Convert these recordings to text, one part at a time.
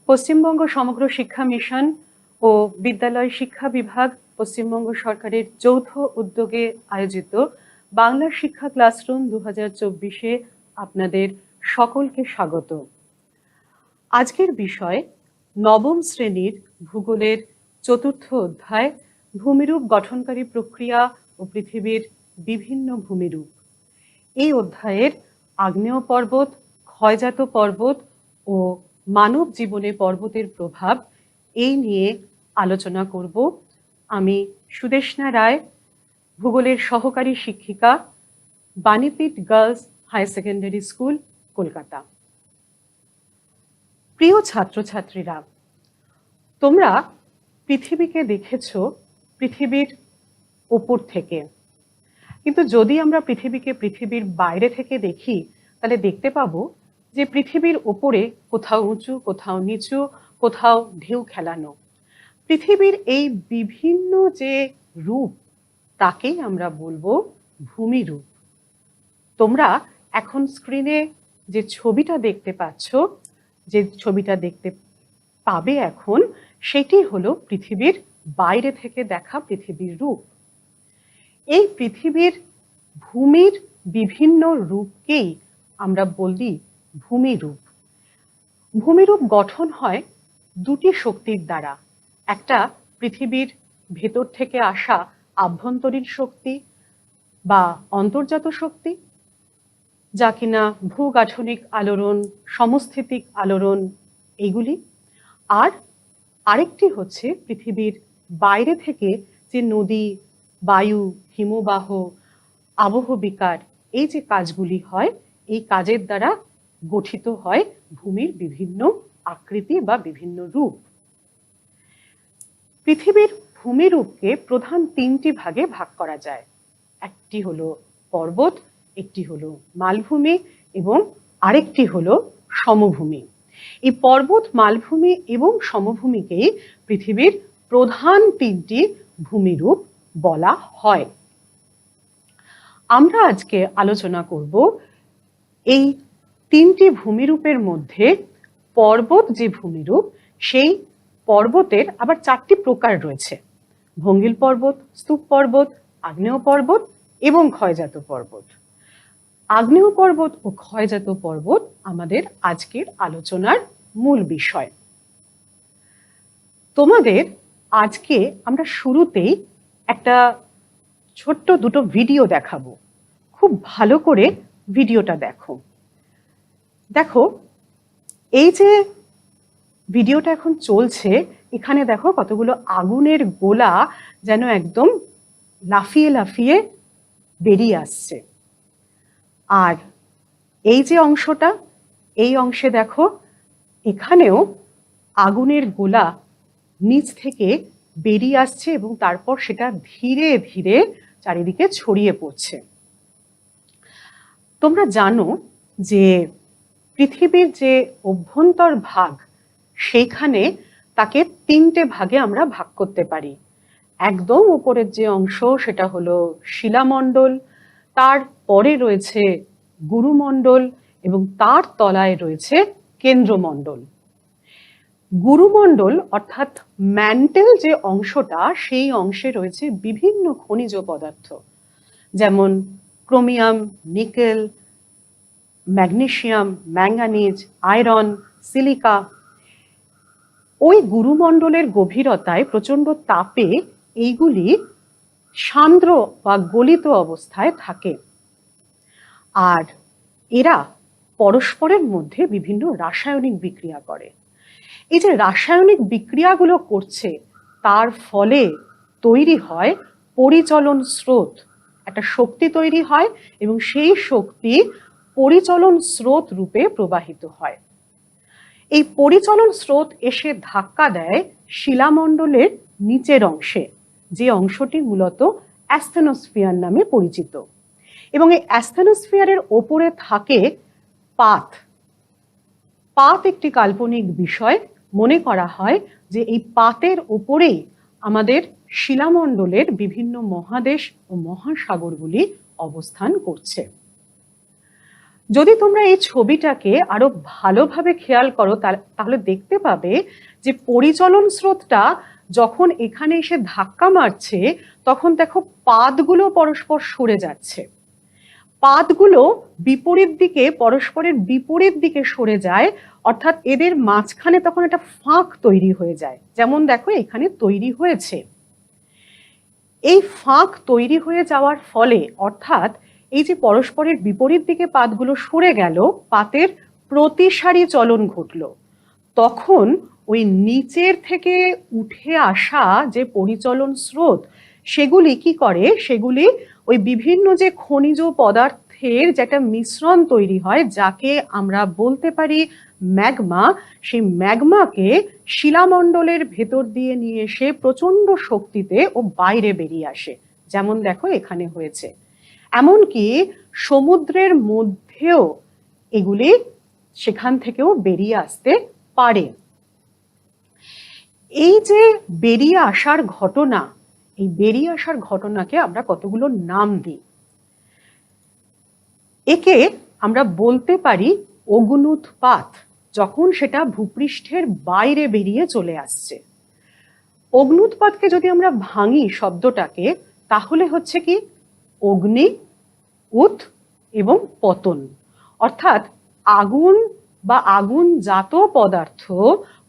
পশ্চিমবঙ্গ সমগ্র শিক্ষা মিশন ও বিদ্যালয় শিক্ষা বিভাগ পশ্চিমবঙ্গ সরকারের যৌথ উদ্যোগে আয়োজিত বাংলা শিক্ষা ক্লাসরুম 2024-এ আপনাদের সকলকে স্বাগত। আজকের বিষয় নবম শ্রেণীর ভূগোলের চতুর্থ অধ্যায় ভূমিরূপ গঠনকারী প্রক্রিয়া ও পৃথিবীর বিভিন্ন ভূমিরূপ। এই অধ্যায়ের আগ্নেয় পর্বত, ক্ষয়জাত পর্বত ও মানব জীবনে পর্বতের প্রভাব এই নিয়ে আলোচনা করব। আমি সুদেষ্ণা রায়, ভূগোলের সহকারী শিক্ষিকা, Banipith girls higher secondary school, Kolkata. প্রিয় ছাত্রছাত্রীরা, তোমরা পৃথিবীকে দেখেছ পৃথিবীর ওপর থেকে, কিন্তু যদি আমরা পৃথিবীকে পৃথিবীর বাইরে থেকে দেখি তাহলে দেখতে পাবো যে পৃথিবীর ওপরে কোথাও উঁচু, কোথাও নিচু, কোথাও ঢেউ খেলানো। পৃথিবীর এই বিভিন্ন যে রূপ তাকেই আমরা বলবো ভূমিরূপ। তোমরা এখন স্ক্রিনে যে ছবিটা দেখতে পাচ্ছ, যে ছবিটা দেখতে পাবে এখন, সেটি হলো পৃথিবীর বাইরে থেকে দেখা পৃথিবীর রূপ। এই পৃথিবীর ভূমির বিভিন্ন রূপকেই আমরা বলি ভূমিরূপ। ভূমিরূপ গঠন হয় দুটি শক্তির দ্বারা। একটা পৃথিবীর ভেতর থেকে আসা আভ্যন্তরীণ শক্তি বা অন্তর্জাত শক্তি, যা কিনা ভূগাঠনিক আলোড়ন, সমস্থিতিক আলোড়ন এইগুলি। আর আরেকটি হচ্ছে পৃথিবীর বাইরে থেকে যে নদী, বায়ু, হিমবাহ, আবহবিকার এই যে কাজগুলি হয়, এই কাজের দ্বারা গঠিত হয় ভূমির বিভিন্ন আকৃতি বা বিভিন্ন রূপ। পৃথিবীর ভূমিরূপকে প্রধান তিনটি ভাগে ভাগ করা যায়। একটি হলো পর্বত, একটি হলো মালভূমি এবং আরেকটি হলো সমভূমি। এই পর্বত, মালভূমি এবং সমভূমিকেই পৃথিবীর প্রধান তিনটি ভূমিরূপ বলা হয়। আমরা আজকে আলোচনা করব এই তিনটি ভূমিরূপের মধ্যে পর্বত যে ভূমিরূপ, সেই পর্বতের আবার চারটি প্রকার রয়েছে: ভঙ্গিল পর্বত, স্তূপ পর্বত, আগ্নেয় পর্বত এবং ক্ষয়জাত পর্বত। আগ্নেয় পর্বত ও ক্ষয়জাত পর্বত আমাদের আজকের আলোচনার মূল বিষয়। তোমাদের আজকে আমরা শুরুতেই একটা ছোট্ট দুটো ভিডিও দেখাবো। খুব ভালো করে ভিডিওটা দেখো। দেখো, এই যে ভিডিওটা এখন চলছে, এখানে দেখো কতগুলো আগুনের গোলা যেন একদম লাফিয়ে লাফিয়ে বেরিয়ে আসছে। আর এই যে অংশটা, এই অংশে দেখো এখানেও আগুনের গোলা নিচ থেকে বেরিয়ে আসছে এবং তারপর সেটা ধীরে ধীরে চারিদিকে ছড়িয়ে পড়ছে। তোমরা জানো যে পৃথিবীর যে অভ্যন্তর ভাগ, সেইখানে তাকে তিনটে ভাগে আমরা ভাগ করতে পারি। একদম উপরের যে অংশ সেটা হলো শিলামণ্ডল, তার পরে রয়েছে গুরুমণ্ডল এবং তার তলায় রয়েছে কেন্দ্রমণ্ডল। গুরুমণ্ডল অর্থাৎ ম্যান্টেল যে অংশটা, সেই অংশে রয়েছে বিভিন্ন খনিজ পদার্থ, যেমন chromium, nickel, magnesium, manganese, iron, silica. ওই গুরুমণ্ডলের গভীরতায় প্রচন্ড তাপে এইগুলি সান্দ্র বা গলিত অবস্থায় থাকে। আর এরা পরস্পরের মধ্যে বিভিন্ন রাসায়নিক বিক্রিয়া করে। এই যে রাসায়নিক বিক্রিয়াগুলো করছে, তার ফলে তৈরি হয় পরিচলন স্রোত। একটা শক্তি তৈরি হয় এবং সেই শক্তি পরিচলন স্রোত রূপে প্রবাহিত হয়। এই পরিচলন স্রোত এসে ধাক্কা দেয় শিলামণ্ডলের নিচের অংশে, যে অংশটি মূলত অ্যাস্থেনোস্ফিয়ার নামে পরিচিত। এবং এই অ্যাস্থেনোস্ফিয়ারের ওপরে থাকে পাত। পাত একটি কাল্পনিক বিষয়। মনে করা হয় যে এই পাতের ওপরেই আমাদের শিলামণ্ডলের বিভিন্ন মহাদেশ ও মহাসাগরগুলি অবস্থান করছে। যদি তোমরা এই ছবিটাকে আরো ভালোভাবে খেয়াল করো তাহলে দেখতে পাবে যে পরিচলন স্রোতটা যখন এখানে এসে ধাক্কা মারছে তখন দেখো পাতগুলো পরস্পর সরে যাচ্ছে, পাতগুলো বিপরীত দিকে, পরস্পরের বিপরীত দিকে সরে যায়, অর্থাৎ এদের মাঝখানে তখন একটা ফাঁক তৈরি হয়ে যায়, যেমন দেখো এখানে তৈরি হয়েছে। এই ফাঁক তৈরি হয়ে যাওয়ার ফলে, অর্থাৎ এই যে পরস্পরের বিপরীত দিকে পাতগুলো সরে গেল, পাতের প্রতিসারী চলন ঘটলো, তখন ওই নিচের থেকে উঠে আসা যে পরিচলন স্রোত সেগুলি কি করে, সেগুলি ওই বিভিন্ন যে খনিজ পদার্থের যে একটা মিশ্রণ তৈরি হয় যাকে আমরা বলতে পারি ম্যাগমা, সেই ম্যাগমাকে শিলামণ্ডলের ভেতর দিয়ে নিয়ে এসে প্রচন্ড শক্তিতে ও বাইরে বেরিয়ে আসে, যেমন দেখো এখানে হয়েছে। এমনকি সমুদ্রের মধ্যেও এগুলি সেখান থেকেও বেরিয়ে আসতে পারে। এই যে বেরিয়ে আসার ঘটনা, এই বেরিয়ে আসার ঘটনাকে আমরা কতগুলো নাম দিই। একে আমরা বলতে পারি অগ্নুৎপাত, যখন সেটা ভূপৃষ্ঠের বাইরে বেরিয়ে চলে আসছে। অগ্নুৎপাতকে যদি আমরা ভাঙি শব্দটাকে, তাহলে হচ্ছে কি অগ্নি, উৎ এবং পতন, অর্থাৎ আগুন বা আগুনজাত পদার্থ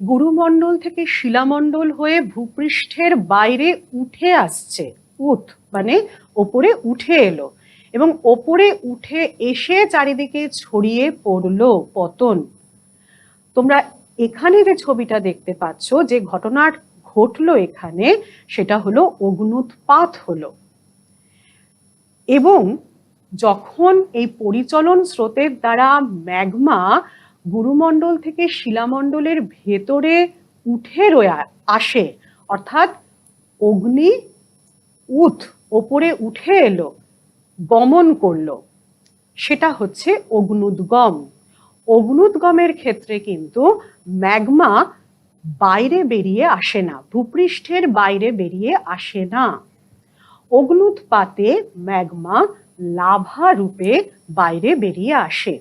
গুরুমণ্ডল থেকে শিলামণ্ডল হয়ে ভূপৃষ্ঠের বাইরে উঠে আসছে। উৎ মানে ওপরে উঠে এলো, এবং ওপরে উঠে এসে চারিদিকে ছড়িয়ে পড়লো পতন। তোমরা এখানে যে ছবিটা দেখতে পাচ্ছ, যে ঘটনা ঘটলো এখানে, সেটা হলো অগ্নুৎপাত হলো। এবং যখন এই পরিচলন স্রোতের দ্বারা ম্যাগমা গুরুমণ্ডল থেকে শিলামণ্ডলের ভেতরে উঠে আসে, অর্থাৎ অগ্নি উৎ ওপরে উঠে এলো, গমন করলো, সেটা হচ্ছে অগ্নুদ্গম। অগ্নুদ্গমের ক্ষেত্রে কিন্তু ম্যাগমা বাইরে বেরিয়ে আসে না, ভূপৃষ্ঠের বাইরে বেরিয়ে আসে না। অগ্নুৎপাতে ম্যাগমা লাভা রূপে বাইরে বেরিয়ে আসে।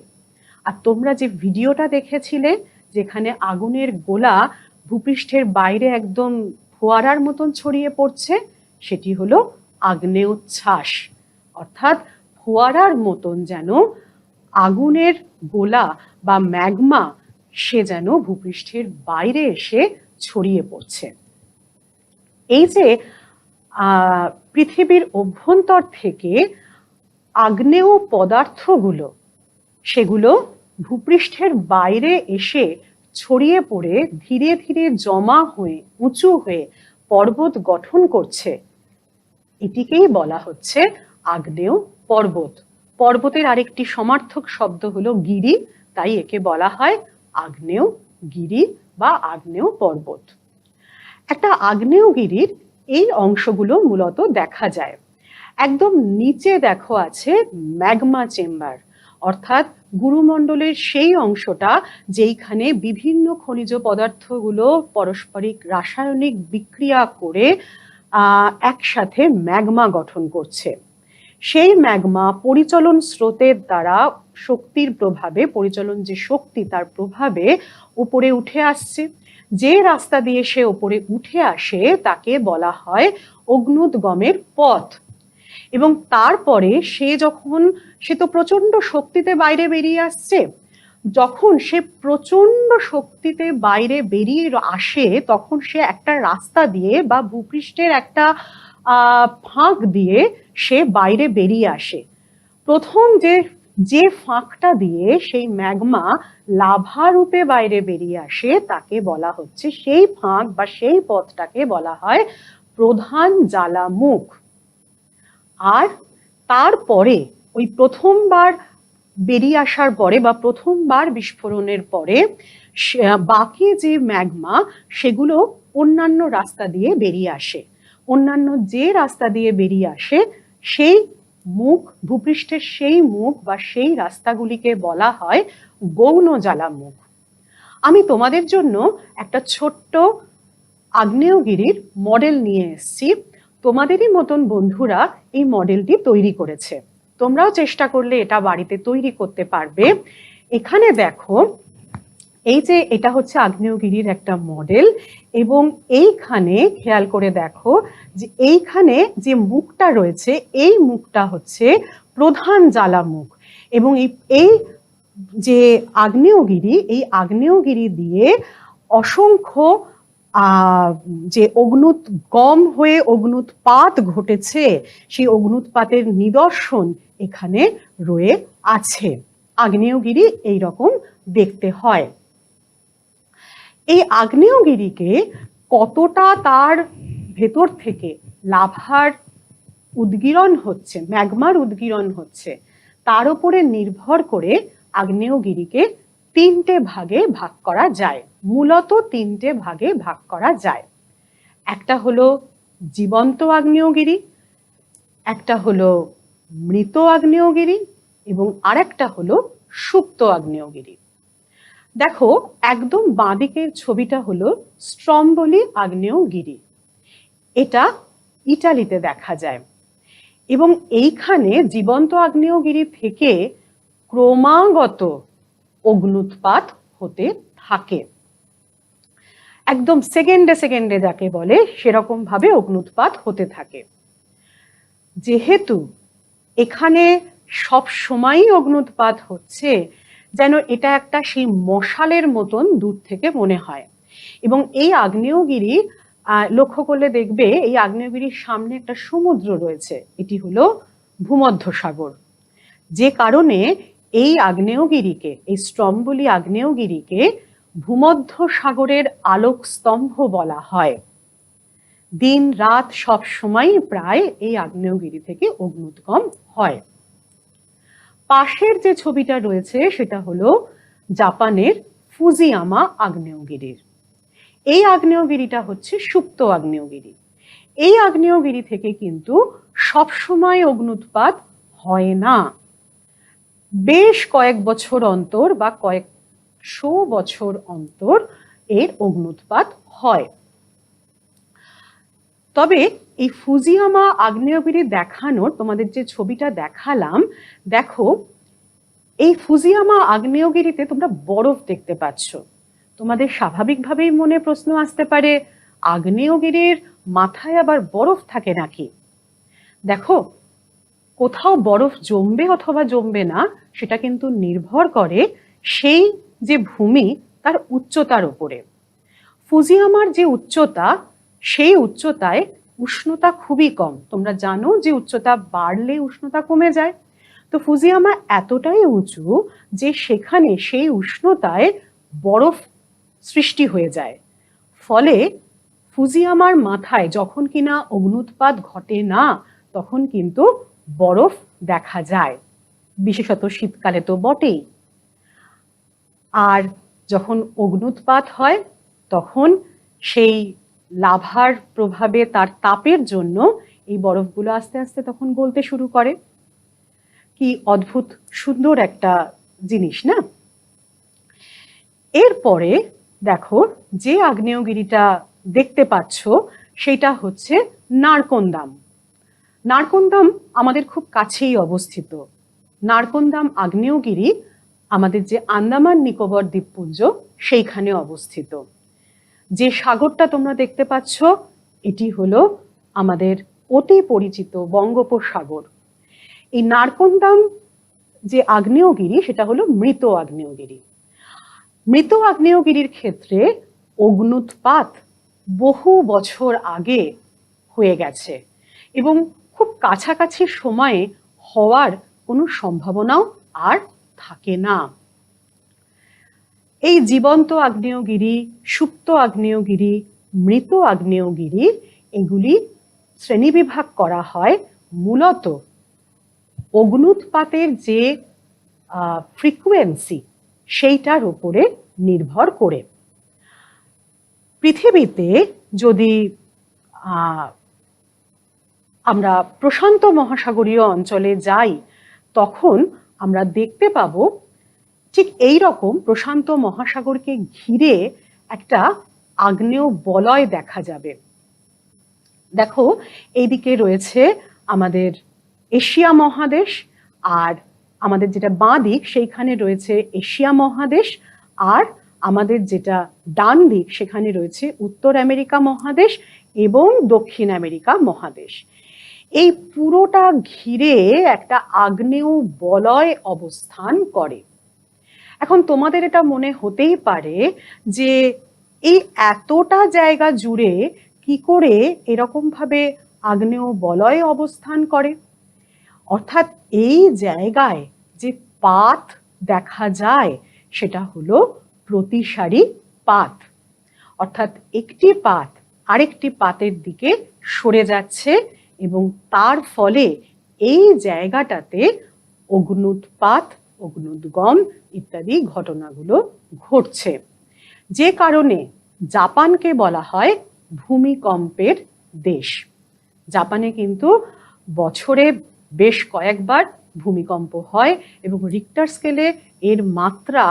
আর তোমরা যে ভিডিওটা দেখেছিলে যেখানে আগুনের গোলা ভূপৃষ্ঠের বাইরে একদম ফোয়ারার মতন ছড়িয়ে পড়ছে, সেটি হলো আগ্নেয়োচ্ছ্বাস, অর্থাৎ ফোয়ারার মতন যেন আগুনের গোলা বা ম্যাগমা সে যেন ভূপৃষ্ঠের বাইরে এসে ছড়িয়ে পড়ছে। এই যে পৃথিবীর অভ্যন্তর থেকে আগ্নেয় পদার্থগুলো, সেগুলো ভূপৃষ্ঠের বাইরে এসে ছড়িয়ে পড়ে ধীরে ধীরে জমা হয়ে উঁচু হয়ে পর্বত গঠন করছে, এটিকেই বলা হচ্ছে আগ্নেয় পর্বত। পর্বতের আরেকটি সমার্থক শব্দ হলো গিরি, তাই একে বলা হয় আগ্নেয়গিরি বা আগ্নেয় পর্বত। একটা আগ্নেয়গিরির এই অংশগুলো মূলত দেখা যায়। একদম নিচে দেখো আছে ম্যাগমা চেম্বার, অর্থাৎ গুরুমণ্ডলের সেই অংশটা যেইখানে বিভিন্ন খনিজ পদার্থগুলো পারস্পরিক রাসায়নিক বিক্রিয়া করে একসাথে ম্যাগমা গঠন করছে। সেই ম্যাগমা পরিচলন স্রোতের দ্বারা শক্তির প্রভাবে, পরিচলন যে শক্তি তার প্রভাবে উপরে উঠে আসছে। যে রাস্তা দিয়ে সে উপরে উঠে আসে তাকে বলা হয় অগ্নুদ্গমের পথ। এবং তারপরে সে তো প্রচন্ড শক্তিতে বাইরে বেরিয়ে আসছে, যখন সে প্রচন্ড শক্তিতে বাইরে বেরিয়ে আসে তখন সে একটা রাস্তা দিয়ে বা ভূপৃষ্ঠের একটা ফাঁক দিয়ে সে বাইরে বেরিয়ে আসে। প্রথম যে ফাঁকটা দিয়ে সেই ম্যাগমা লাভা রূপে বাইরে বেরিয়ে আসে তাকে বলা হচ্ছে, সেই ফাঁক বা সেই পথটাকে বলা হয় প্রধান জ্বালামুখ। আর তারপরে ওই প্রথমবার বেরিয়ে আসার পরে বা প্রথমবার বিস্ফোরণের পরে বাকি যে ম্যাগমা সেগুলো অন্যান্য রাস্তা দিয়ে বেরিয়ে আসে। অন্যান্য যে রাস্তা দিয়ে বেরিয়ে আসে সেই মুখ, ভূপৃষ্ঠের সেই মুখ বা সেই রাস্তাগুলিকে বলা হয় গৌণ জ্বালামুখ। আমি তোমাদের জন্য একটা ছোট্ট আগ্নেয়গিরির মডেল নিয়ে এসেছি। তোমাদেরই মতন বন্ধুরা এই মডেলটি তৈরি করেছে। তোমরাও চেষ্টা করলে এটা বাড়িতে তৈরি করতে পারবে। এখানে দেখো, এই যে এটা হচ্ছে আগ্নেয়গিরির একটা মডেল, এবং এইখানে খেয়াল করে দেখো যে এইখানে যে মুখটা রয়েছে, এই মুখটা হচ্ছে প্রধান জ্বালামুখ, এবং এই যে আগ্নেয়গিরি, এই আগ্নেয়গিরি দিয়ে অসংখ্য যে অগ্নুৎগম হয়ে অগ্নুৎপাত ঘটেছে, সেই অগ্নুৎপাতের নিদর্শন এখানে রয়ে আছে। আগ্নেয়গিরি এইরকম দেখতে হয়। এই আগ্নেয়গিরিকে কতটা তার ভেতর থেকে লাভার উদগীরণ হচ্ছে, ম্যাগমার উদগীরণ হচ্ছে, তার উপরে নির্ভর করে আগ্নেয়গিরিকে তিনটে ভাগে ভাগ করা যায়। মূলত তিনটে ভাগে ভাগ করা যায়। একটা হলো জীবন্ত আগ্নেয়গিরি, একটা হলো মৃত আগ্নেয়গিরি, এবং আরেকটা হলো সুপ্ত আগ্নেয়গিরি। দেখো, একদম বাঁদিকের ছবিটা হলো স্ট্রম্বলি আগ্নেয়গিরি। এটা ইটালিতে দেখা যায়, এবং এইখানে জীবন্ত আগ্নেয়গিরি থেকে ক্রমাগত অগ্নুৎপাত হতে থাকে। একদম সেকেন্ডে সেকেন্ডে যাকে বলে, সেরকম ভাবে অগ্নুৎপাত হতে থাকে। যেহেতু এখানে সব সময়ই অগ্নুৎপাত হচ্ছে, যেন এটা একটা সেই মশালের মতন দূর থেকে মনে হয়। এবং এই আগ্নেয়গিরি লক্ষ্য করলে দেখবে, এই আগ্নেয়গিরির সামনে একটা সমুদ্র রয়েছে, এটি হলো ভূমধ্যসাগর। যে কারণে এই আগ্নেয়গিরিকে, এই স্ট্রম্বলি আগ্নেয়গিরিকে ভূমধ্যসাগরের আলোক স্তম্ভ বলা হয়। দিন রাত সব সময় প্রায় এই আগ্নেয়গিরি থেকে অগ্নুৎগম হয়। পাশের যে ছবিটা রয়েছে সেটা হলো জাপানের ফুজিয়ামা আগ্নেয়গিরির। এই আগ্নেয়গিরিটা হচ্ছে সুপ্ত আগ্নেয়গিরি। এই আগ্নেয়গিরি থেকে কিন্তু সবসময় অগ্নুৎপাত হয় না, বেশ কয়েক বছর অন্তর বা কয়েকশো বছর অন্তর এর অগ্নুৎপাত হয়। তবে এই ফুজিয়ামা আগ্নেয়গিরি দেখানোর, তোমাদের যে ছবিটা দেখালাম, দেখো এই ফুজিয়ামা আগ্নেয়গিরিতে তোমরা বরফ দেখতে পাচ্ছ। তোমাদের স্বাভাবিকভাবেই মনে প্রশ্ন আসতে পারে, আগ্নেয়গিরির মাথায় আবার বরফ থাকে নাকি? দেখো, কোথাও বরফ জমবে অথবা জমবে না, সেটা কিন্তু নির্ভর করে সেই যে ভূমি তার উচ্চতার উপরে। ফুজিয়ামার যে উচ্চতা, সেই উচ্চতায় উষ্ণতা খুবই কম। তোমরা জানো যে উচ্চতা বাড়লে উষ্ণতা কমে যায়। তো ফুজিয়ামা এতটাই উঁচু যে সেখানে সেই উষ্ণতায় বরফ সৃষ্টি হয়ে যায়। ফলে ফুজিয়ামার মাথায় যখন কিনা অগ্নুৎপাত ঘটে না, তখন কিন্তু বরফ দেখা যায়, বিশেষত শীতকালে তো বটেই। আর যখন অগ্নুৎপাত হয়, তখন সেই লাভার প্রভাবে, তার তাপের জন্য এই বরফগুলো আস্তে আস্তে তখন গলতে শুরু করে। কি অদ্ভুত সুন্দর একটা জিনিস না? এরপরে দেখো, যে আগ্নেয়গিরিটা দেখতে পাচ্ছ সেটা হচ্ছে নারকন্দাম। নারকন্দাম আমাদের খুব কাছেই অবস্থিত। নারকন্দাম আগ্নেয়গিরি আমাদের যে আন্দামান নিকোবর দ্বীপপুঞ্জ, সেইখানে অবস্থিত। যে সাগরটা তোমরা দেখতে পাচ্ছ, এটি হলো আমাদের অতি পরিচিত বঙ্গোপসাগর। এই নারকন্দাম যে আগ্নেয়গিরি, সেটা হলো মৃত আগ্নেয়গিরি। মৃত আগ্নেয়গিরির ক্ষেত্রে অগ্নুৎপাত বহু বছর আগে হয়ে গেছে, এবং খুব কাছাকাছি সময়ে হওয়ার কোনো সম্ভাবনাও আর থাকে না। এই জীবন্ত আগ্নেয়গিরি, সুপ্ত আগ্নেয়গিরি, মৃত আগ্নেয়গিরি, এগুলি শ্রেণীবিভাগ করা হয় মূলত অগ্নুৎপাতের যে ফ্রিকোয়েন্সি, সেইটার উপরে নির্ভর করে। পৃথিবীতে যদি আমরা প্রশান্ত মহাসাগরীয় অঞ্চলে যাই, তখন আমরা দেখতে পাবো ঠিক এই রকম প্রশান্ত মহাসাগরকে ঘিরে একটা আগ্নেয় বলয় দেখা যাবে। দেখো, এইদিকে রয়েছে আমাদের এশিয়া মহাদেশ, আর আমাদের যেটা বাঁ দিক সেইখানে রয়েছে এশিয়া মহাদেশ, আর আমাদের যেটা ডান দিক সেখানে রয়েছে উত্তর আমেরিকা মহাদেশ এবং দক্ষিণ আমেরিকা মহাদেশ। এই পুরোটা ঘিরে একটা আগ্নেয় বলয় অবস্থান করে। এখন তোমাদের এটা মনে হতেই পারে যে এই এতটা জায়গা জুড়ে কি করে এরকম ভাবে আগ্নেয় বলয় অবস্থান করে। অর্থাৎ এই জায়গায় যে পাত দেখা যায় সেটা হলো প্রতিসারী পাত, অর্থাৎ একটি পাত আরেকটি পাতের দিকে সরে যাচ্ছে এবং তার ফলে এই জায়গাটাতে অগ্ন্যুৎপাত, অগ্ন্যুদ্গম ইত্যাদি ঘটনাগুলো ঘটছে, যে কারণে জাপানকে বলা হয় ভূমিকম্পের দেশ। জাপানে কিন্তু বছরে বেশ কয়েকবার ভূমিকম্প হয় এবং রিক্টার স্কেলে এর মাত্রা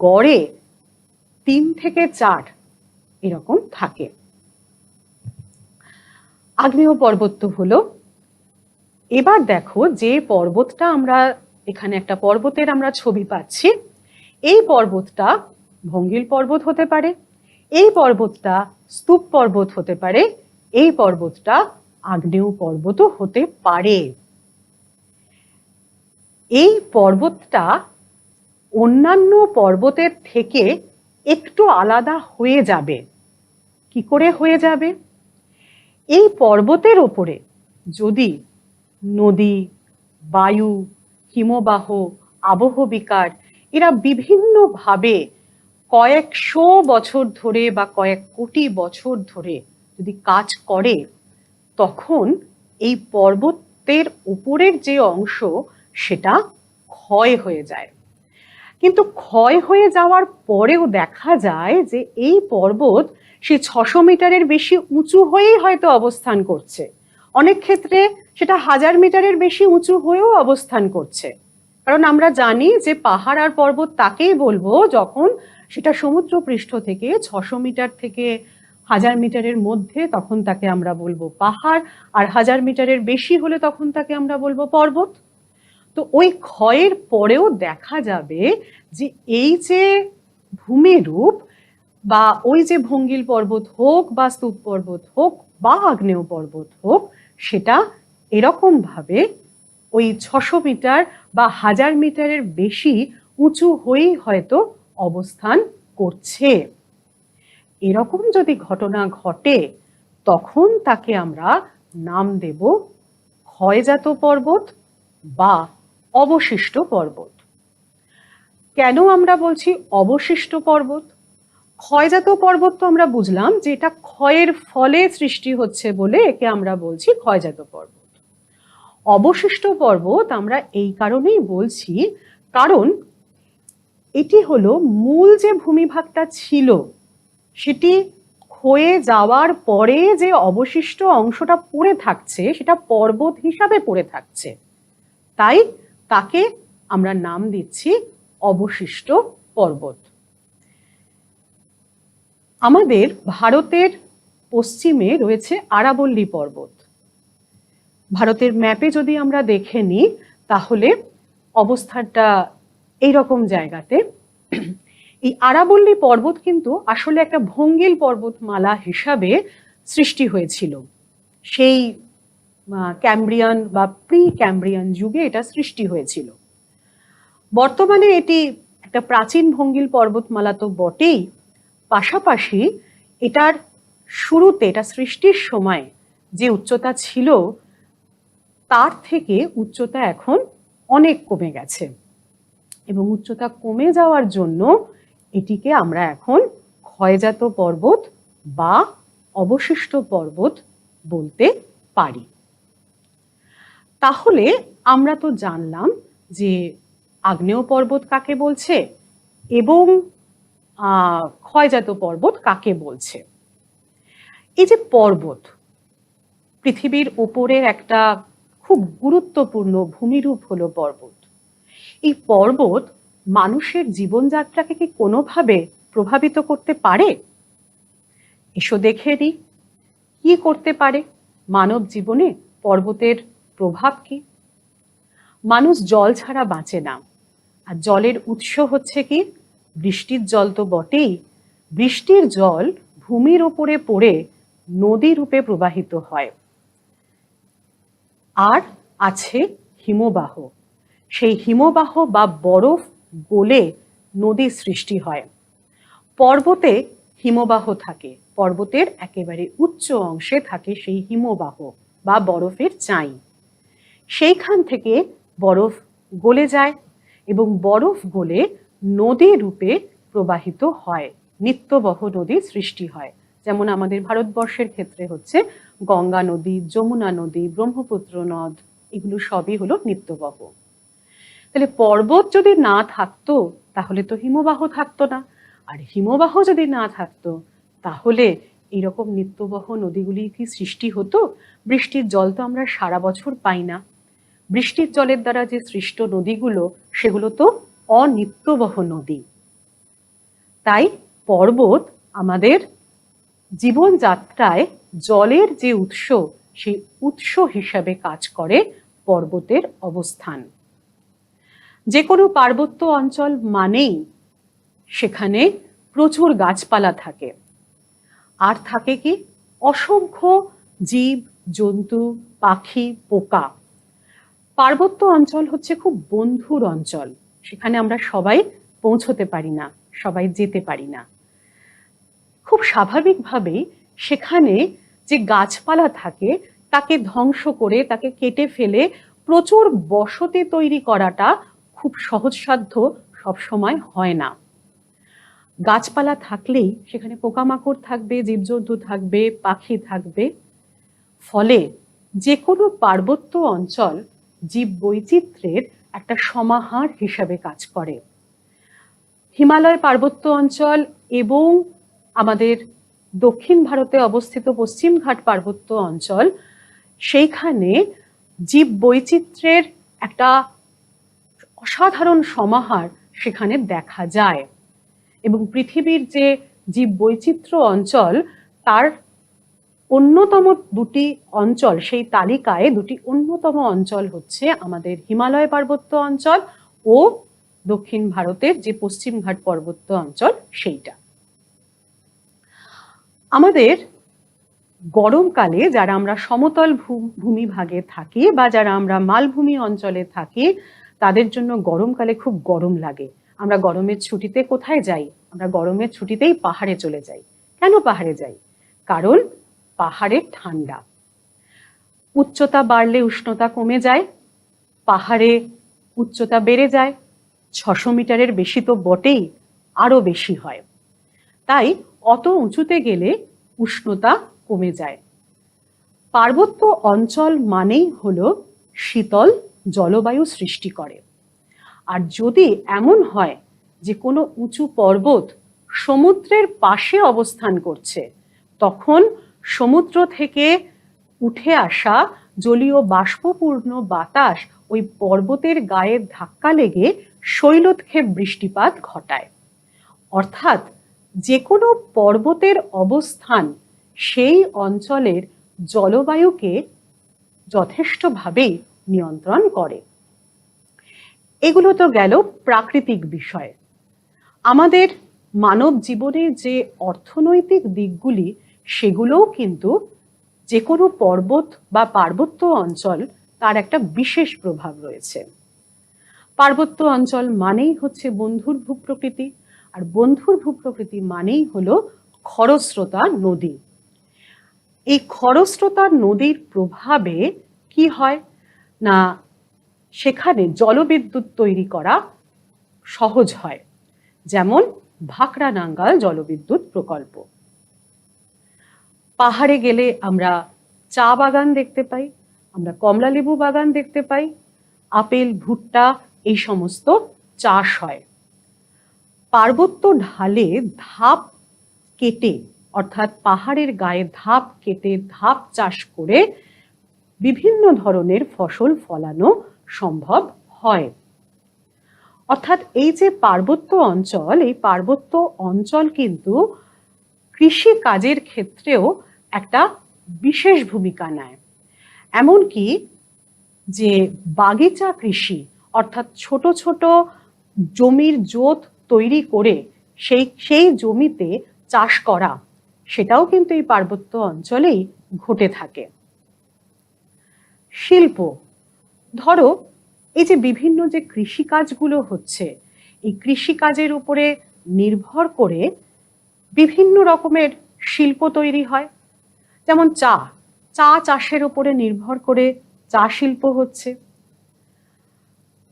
গড়ে 3 থেকে 4 এরকম থাকে। আগ্নেয় পর্বত তো হলো। এবার দেখো যে পর্বতটা আমরা এখানে একটা পর্বতের আমরা ছবি পাচ্ছি, এই পর্বতটা ভঙ্গিল পর্বত হতে পারে, এই পর্বতটা স্তূপ পর্বত হতে পারে, এই পর্বতটা আগ্নেয় পর্বতও হতে পারে। এই পর্বতটা অন্যান্য পর্বতের থেকে একটু আলাদা হয়ে যাবে। কি করে হয়ে যাবে? এই পর্বতের ওপরে যদি নদী, বায়ু, হিমবাহ, আবহবিকার এরা বিভিন্নভাবে কয়েকশো বছর ধরে বা কয়েক কোটি বছর ধরে যদি কাজ করে, তখন এই পর্বতের উপরের যে অংশ সেটা ক্ষয় হয়ে যায়। কিন্তু ক্ষয় হয়ে যাওয়ার পরেও দেখা যায় যে এই পর্বত সে 600 মিটারের বেশি উঁচু হয়েই হয়তো অবস্থান করছে, অনেক ক্ষেত্রে সেটা 1000 মিটারের বেশি উঁচু হয়েও অবস্থান করছে। কারণ আমরা জানি যে পাহাড় আর পর্বত তাকেই বলবো যখন সেটা সমুদ্র পৃষ্ঠ থেকে 600 মিটার থেকে 1000 মিটারের মধ্যে, তখন তাকে আমরা বলবো পাহাড়, আর 1000 মিটারের বেশি হলে তখন তাকে আমরা বলবো পর্বত। তো ওই ক্ষয়ের পরেও দেখা যাবে যে এই যে ভূমিরূপ বা ওই যে ভঙ্গিল পর্বত হোক বা স্তূপ পর্বত হোক বা আগ্নেয় পর্বত হোক, সেটা এরকম ভাবে ওই 600 মিটার বা 1000 মিটারের বেশি উঁচু হয়েই হয়তো অবস্থান করছে। এরকম যদি ঘটনা ঘটে তখন তাকে আমরা নাম দেব ক্ষয়জাত পর্বত বা অবশিষ্ট পর্বত। কেন আমরা বলছি অবশিষ্ট পর্বত? ক্ষয়জাত পর্বত তো আমরা বুঝলাম যে এটা ক্ষয়ের ফলে সৃষ্টি হচ্ছে বলে একে আমরা বলছি ক্ষয়জাত পর্বত। অবশিষ্ট পর্বত আমরা এই কারণেই বলছি কারণ এটি হলো মূল যে ভূমিভাগটা ছিল সেটি ক্ষয়ে যাওয়ার পরে যে অবশিষ্ট অংশটা পড়ে থাকছে সেটা পর্বত হিসাবে পড়ে থাকছে, তাই তাকে আমরা নাম দিচ্ছি অবশিষ্ট পর্বত। আমাদের ভারতের পশ্চিমে রয়েছে আরাবল্লী পর্বত। ভারতের ম্যাপে যদি আমরা দেখে নিই তাহলে অবস্থানটা এইরকম জায়গাতে। এই আরাবল্লী পর্বত কিন্তু আসলে একটা ভঙ্গিল পর্বতমালা হিসাবে সৃষ্টি হয়েছিল। সেই ক্যাম্ব্রিয়ান বা প্রি ক্যাম্ব্রিয়ান যুগে এটা সৃষ্টি হয়েছিল। বর্তমানে এটি একটা প্রাচীন ভঙ্গিল পর্বতমালা তো বটেই, পাশাপাশি এটার শুরুতে, এটা সৃষ্টির সময় যে উচ্চতা ছিল তার থেকে উচ্চতা এখন অনেক কমে গেছে, এবং উচ্চতা কমে যাওয়ার জন্য এটিকে আমরা এখন ক্ষয়জাত পর্বত বা অবশিষ্ট পর্বত বলতে পারি। তাহলে আমরা তো জানলাম যে আগ্নেয় পর্বত কাকে বলছে এবং ক্ষয়জাত পর্বত কাকে বলছে। এই যে পর্বত পৃথিবীর উপরের একটা খুব গুরুত্বপূর্ণ ভূমিরূপ হলো পর্বত। এই পর্বত মানুষের জীবনযাত্রাকে কি কোনোভাবে প্রভাবিত করতে পারে? এসো দেখে নিই কি করতে পারে মানব জীবনে পর্বতের প্রভাব কি। মানুষ জল ছাড়া বাঁচে না। আর জলের উৎস হচ্ছে কি? বৃষ্টির জল তো বটেই। বৃষ্টির জল ভূমির ওপরে পড়ে নদী রূপে প্রবাহিত হয়। আর আছে হিমবাহ। সেই হিমবাহ বা বরফ গলে নদীর সৃষ্টি হয়। পর্বতে হিমবাহ থাকে, পর্বতের একেবারে উচ্চ অংশে থাকে সেই হিমবাহ বা বরফের চাই। সেইখান থেকে বরফ গলে যায় এবং বরফ গলে নদী রূপে প্রবাহিত হয়, নিত্যবহ নদীর সৃষ্টি হয়। যেমন আমাদের ভারতবর্ষের ক্ষেত্রে হচ্ছে গঙ্গা নদী, যমুনা নদী, ব্রহ্মপুত্র নদ, এগুলো সবই হলো নিত্যবহ। তাহলে পর্বত যদি না থাকতো তাহলে তো হিমবাহ থাকতো না, আর হিমবাহ যদি না থাকতো তাহলে এইরকম নিত্যবহ নদীগুলি কি সৃষ্টি হতো? বৃষ্টির জল তো আমরা সারা বছর পাই না। বৃষ্টির জলের দ্বারা যে সৃষ্ট নদীগুলো সেগুলো তো অনিত্যবহ নদী। তাই পর্বত আমাদের জীবনযাত্রায় জলের যে উৎস, সেই উৎস হিসাবে কাজ করে পর্বতের অবস্থান। যে কোনো পার্বত্য অঞ্চল মানেই সেখানে প্রচুর গাছপালা থাকে, আর থাকে কি? অসংখ্য জীব জন্তু, পাখি, পোকা। পার্বত্য অঞ্চল হচ্ছে খুব বন্ধুর অঞ্চল, সেখানে আমরা সবাই পৌঁছতে পারি না, সবাই যেতে পারি না। খুব স্বাভাবিকভাবেই সেখানে যে গাছপালা থাকে তাকে ধ্বংস করে, তাকে কেটে ফেলে প্রচুর বসতি তৈরি করাটা খুব সহজসাধ্য সবসময় হয় না। গাছপালা থাকলেই সেখানে পোকামাকড় থাকবে, জীবজন্তু থাকবে, পাখি থাকবে। ফলে যে কোনো পার্বত্য অঞ্চল জীব বৈচিত্র্যের একটা সমাহার হিসাবে কাজ করে। হিমালয় পার্বত্য অঞ্চল এবং আমাদের দক্ষিণ ভারতে অবস্থিত পশ্চিমঘাট পার্বত্য অঞ্চল, সেইখানে জীব বৈচিত্র্যের একটা অসাধারণ সমাহার সেখানে দেখা যায়। এবং পৃথিবীর যে জীব বৈচিত্র্য অঞ্চল, তার অন্যতম দুটি অঞ্চল, সেই তালিকায় দুটি অন্যতম অঞ্চল হচ্ছে আমাদের হিমালয় পার্বত্য অঞ্চল ও দক্ষিণ ভারতের যে পশ্চিমঘাট পার্বত্য অঞ্চল সেইটা। আমাদের গরমকালে যারা আমরা সমতল ভূমিভাগে থাকি বা যারা আমরা মালভূমি অঞ্চলে থাকি, তাদের জন্য গরমকালে খুব গরম লাগে। আমরা গরমের ছুটিতে কোথায় যাই? আমরা গরমের ছুটিতেই পাহাড়ে চলে যাই। কেন পাহাড়ে যাই? কারণ পাহাড়ে ঠান্ডা। উচ্চতা বাড়লে উষ্ণতা কমে যায়, পাহাড়ে উচ্চতা বেড়ে যায়, 600 মিটারের বেশি তো বটেই, আরো বেশি হয়। তাই অত উঁচুতে গেলে উষ্ণতা কমে যায়। পার্বত্য অঞ্চল মানেই হলো শীতল জলবায়ু সৃষ্টি করে। আর যদি এমন হয় যে কোনো উঁচু পর্বত সমুদ্রের পাশে অবস্থান করছে, তখন সমুদ্র থেকে উঠে আসা জলীয় বাষ্পপূর্ণ বাতাস ওই পর্বতের গায়ে ধাক্কা লেগে শৈলোৎক্ষেপ বৃষ্টিপাত ঘটায়। অর্থাৎ যে কোনো পর্বতের অবস্থান সেই অঞ্চলের জলবায়ুকে যথেষ্টভাবেই নিয়ন্ত্রণ করে। এগুলো তো গেল প্রাকৃতিক বিষয়। আমাদের মানব জীবনের যে অর্থনৈতিক দিকগুলি, সেগুলোও কিন্তু যে কোনো পর্বত বা পার্বত্য অঞ্চল তার একটা বিশেষ প্রভাব রয়েছে। পার্বত্য অঞ্চল মানেই হচ্ছে বন্ধুর ভূপ্রকৃতি, আর বন্ধুর ভূপ্রকৃতি মানেই হলো খরস্রোতা নদী। এই খরস্রোতা নদীর প্রভাবে কি হয় না, সেখানে জলবিদ্যুৎ তৈরি করা সহজ হয়। যেমন ভাকরানাঙ্গাল জলবিদ্যুৎ প্রকল্প। পাহাড়ে গেলে আমরা চা বাগান দেখতে পাই, আমরা কমলা লেবু বাগান দেখতে পাই, আপেল, ভুট্টা এই সমস্ত চাষ হয়। পার্বত্য ঢালে ধাপ কেটে, অর্থাৎ পাহাড়ের গায়ে ধাপ কেটে ধাপ চাষ করে বিভিন্ন ধরনের ফসল ফলানো সম্ভব হয়। অর্থাৎ এই যে পার্বত্য অঞ্চল, এই পার্বত্য অঞ্চল কিন্তু কৃষি কাজের ক্ষেত্রেও একটা বিশেষ ভূমিকা নেয়। এমনকি যে বাগিচা কৃষি অর্থাৎ ছোট ছোট জমির জোত তৈরি করে সেই জমিতে চাষ করা, সেটাও কিন্তু এই পার্বত্য অঞ্চলেই ঘটে থাকে। শিল্প, ধরো এই যে বিভিন্ন যে কৃষিকাজগুলো হচ্ছে, এই কৃষিকাজের উপরে নির্ভর করে বিভিন্ন রকমের শিল্প তৈরি হয়। যেমন চা চাষের উপরে নির্ভর করে চা শিল্প হচ্ছে।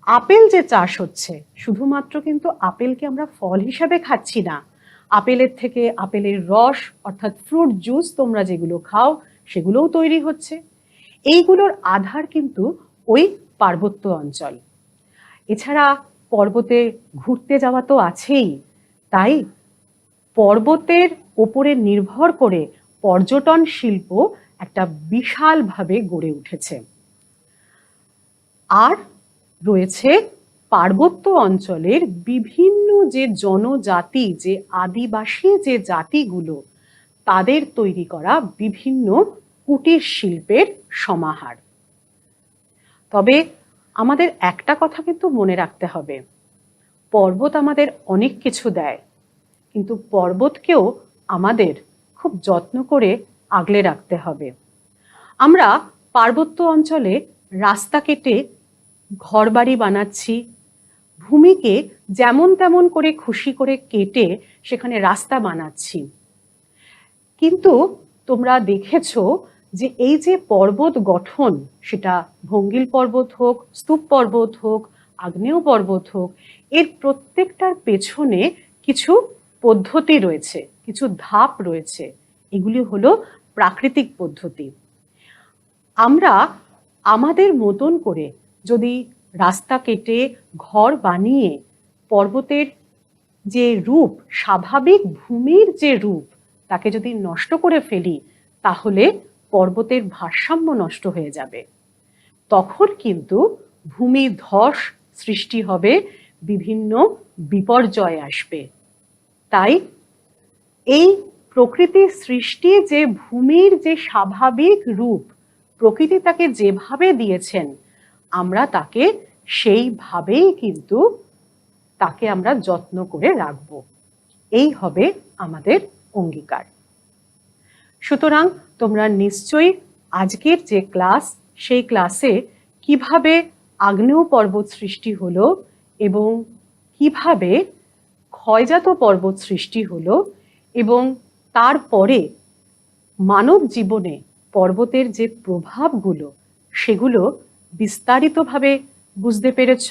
আপেল যে চাষ হচ্ছে, শুধুমাত্র কিন্তু আপেলকে আমরা ফল হিসাবে খাচ্ছি না, আপেলের থেকে আপেলের রস অর্থাৎ ফ্রুট জুস তোমরা যেগুলো খাও সেগুলোও তৈরি হচ্ছে। এইগুলোর আধার কিন্তু ওই পার্বত্য অঞ্চল। এছাড়া পর্বতে ঘুরতে যাওয়া তো আছেই, তাই পর্বতের ওপরে নির্ভর করে পর্যটন শিল্প একটা বিশালভাবে গড়ে উঠেছে। আর রয়েছে পার্বত্য অঞ্চলের বিভিন্ন যে জনজাতি, যে আদিবাসী যে জাতিগুলো, তাদের তৈরি করা বিভিন্ন কুটির শিল্পের সমাহার। তবে আমাদের একটা কথা কিন্তু মনে রাখতে হবে, পর্বত আমাদের অনেক কিছু দেয়, কিন্তু পর্বতকেও আমাদের খুব যত্ন করে আগলে রাখতে হবে। আমরা পার্বত্য অঞ্চলে রাস্তা কেটে ঘরবাড়ি বানাচ্ছি, ভূমিকে যেমন তেমন করে খুশি করে কেটে সেখানে রাস্তা বানাচ্ছি। কিন্তু তোমরা দেখেছো যে এই যে পর্বত গঠন, সেটা ভঙ্গিল পর্বত হোক, স্তূপ পর্বত হোক, আগ্নেয় পর্বত হোক, এর প্রত্যেকটার পেছনে কিছু পদ্ধতি রয়েছে, কিছু ধাপ রয়েছে। এগুলি হলো প্রাকৃতিক পদ্ধতি। আমরা আমাদের মতন করে যদি রাস্তা কেটে ঘর বানিয়ে পর্বতের যে রূপ, স্বাভাবিক ভূমির যে রূপ, তাকে যদি নষ্ট করে ফেলি, তাহলে পর্বতের ভারসাম্য নষ্ট হয়ে যাবে। তখন কিন্তু ভূমি ধস সৃষ্টি হবে, বিভিন্ন বিপর্যয় আসবে। তাই এই প্রকৃতির সৃষ্টি যে ভূমির যে স্বাভাবিক রূপ, প্রকৃতি তাকে যেভাবে দিয়েছেন, আমরা তাকে সেইভাবেই কিন্তু তাকে আমরা যত্ন করে রাখব। এই হবে আমাদের অঙ্গীকার। সুতরাং তোমরা নিশ্চয়ই আজকের যে ক্লাস, সেই ক্লাসে কিভাবে আগ্নেয় পর্বত সৃষ্টি হলো এবং কিভাবে ক্ষয়জাত পর্বত সৃষ্টি হলো এবং তারপরে মানব জীবনে পর্বতের যে প্রভাবগুলো, সেগুলো বিস্তারিতভাবে বুঝতে পেরেছ।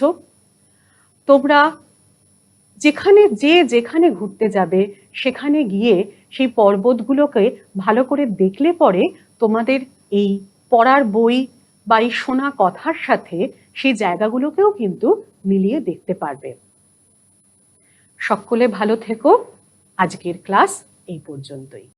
তোমরা যেখানে ঘুরতে যাবে, সেখানে গিয়ে সেই পর্বতগুলোকে ভালো করে দেখলে পরে তোমাদের এই পড়ার বই বা এই শোনা কথার সাথে সেই জায়গাগুলোকেও কিন্তু মিলিয়ে দেখতে পারবে। সকলে ভালো থেকো। আজকের ক্লাস এই পর্যন্তই।